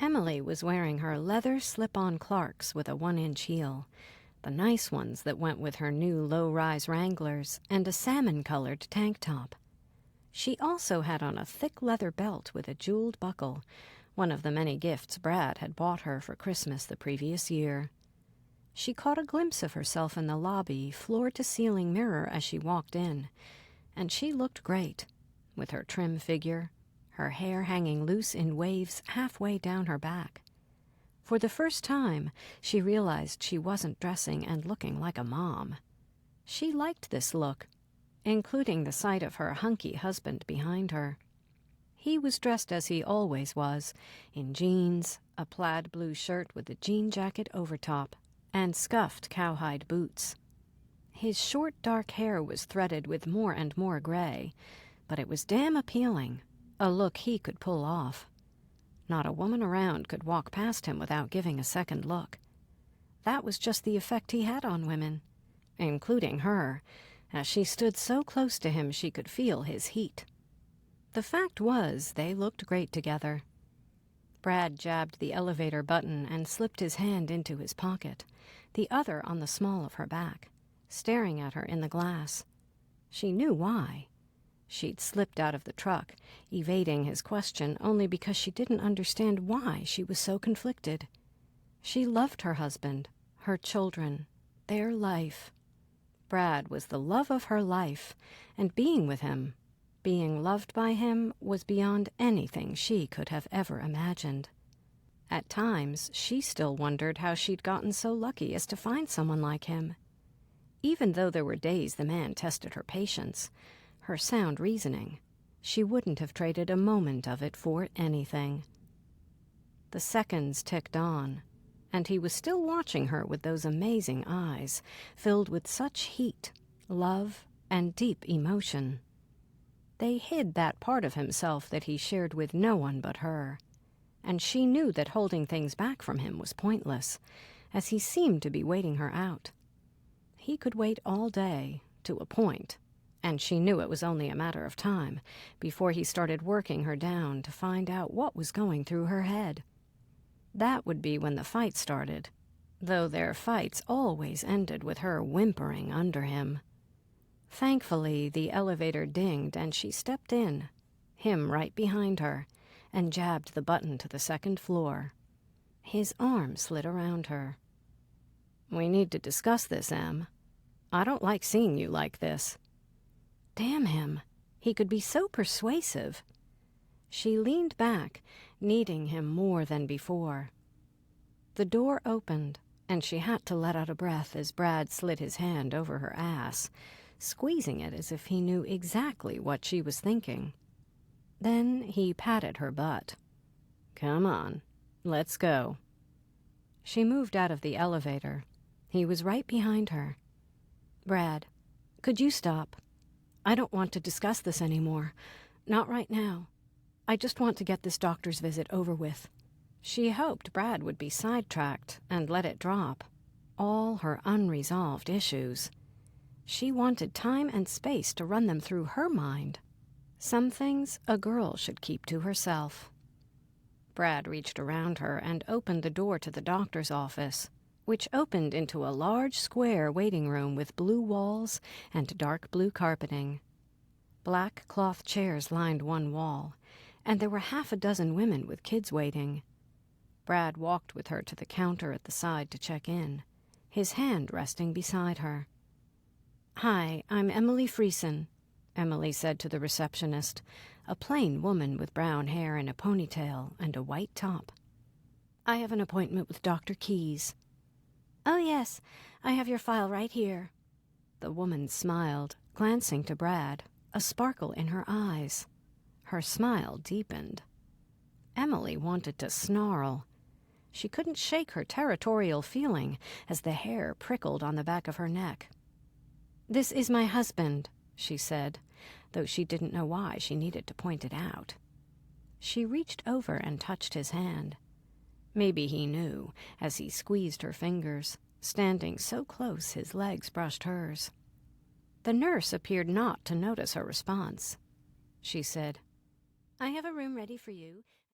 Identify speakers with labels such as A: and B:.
A: Emily was wearing her leather slip-on Clarks with a 1-inch heel, the nice ones that went with her new low-rise Wranglers, and a salmon-colored tank top. She also had on a thick leather belt with a jeweled buckle, one of the many gifts Brad had bought her for Christmas the previous year. She caught a glimpse of herself in the lobby, floor-to-ceiling mirror as she walked in, and she looked great, with her trim figure, her hair hanging loose in waves halfway down her back. For the first time, she realized she wasn't dressing and looking like a mom. She liked this look, including the sight of her hunky husband behind her. He was dressed as he always was, in jeans, a plaid blue shirt with a jean jacket over top, and scuffed cowhide boots. His short dark hair was threaded with more and more gray, but it was damn appealing, a look he could pull off. Not a woman around could walk past him without giving a second look. That was just the effect he had on women, including her, as she stood so close to him she could feel his heat. The fact was, they looked great together. Brad jabbed the elevator button and slipped his hand into his pocket, the other on the small of her back, staring at her in the glass. She knew why. She'd slipped out of the truck, evading his question only because she didn't understand why she was so conflicted. She loved her husband, her children, their life. Brad was the love of her life, and being with him, being loved by him, was beyond anything she could have ever imagined. At times, she still wondered how she'd gotten so lucky as to find someone like him. Even though there were days the man tested her patience, her sound reasoning, she wouldn't have traded a moment of it for anything. The seconds ticked on, and he was still watching her with those amazing eyes, filled with such heat, love, and deep emotion. They hid that part of himself that he shared with no one but her, and she knew that holding things back from him was pointless, as he seemed to be waiting her out. He could wait all day, to a point, and she knew it was only a matter of time before he started working her down to find out what was going through her head. That would be when the fight started, though their fights always ended with her whimpering under him. Thankfully, the elevator dinged and she stepped in, him right behind her, and jabbed the button to the second floor. His arm slid around her. "We need to discuss this, Em. I don't like seeing you like this." Damn him. He could be so persuasive. She leaned back, needing him more than before. The door opened, and she had to let out a breath as Brad slid his hand over her ass, squeezing it as if he knew exactly what she was thinking. Then he patted her butt. "Come on, let's go." She moved out of the elevator. He was right behind her. "Brad, could you stop? I don't want to discuss this anymore. Not right now. I just want to get this doctor's visit over with." She hoped Brad would be sidetracked and let it drop. All her unresolved issues. She wanted time and space to run them through her mind. Some things a girl should keep to herself. Brad reached around her and opened the door to the doctor's office, which opened into a large square waiting room with blue walls and dark blue carpeting. Black cloth chairs lined one wall, and there were half a dozen women with kids waiting. Brad walked with her to the counter at the side to check in, his hand resting beside her. "Hi, I'm Emily Friessen," Emily said to the receptionist, a plain woman with brown hair in a ponytail and a white top. "I have an appointment with Dr. Keyes." "Oh, yes, I have your file right here." The woman smiled, glancing to Brad, a sparkle in her eyes. Her smile deepened. Emily wanted to snarl. She couldn't shake her territorial feeling as the hair prickled on the back of her neck. "This is my husband," she said, though she didn't know why she needed to point it out. She reached over and touched his hand. Maybe he knew, as he squeezed her fingers, standing so close his legs brushed hers. The nurse appeared not to notice her response. She said, "I have a room ready for you."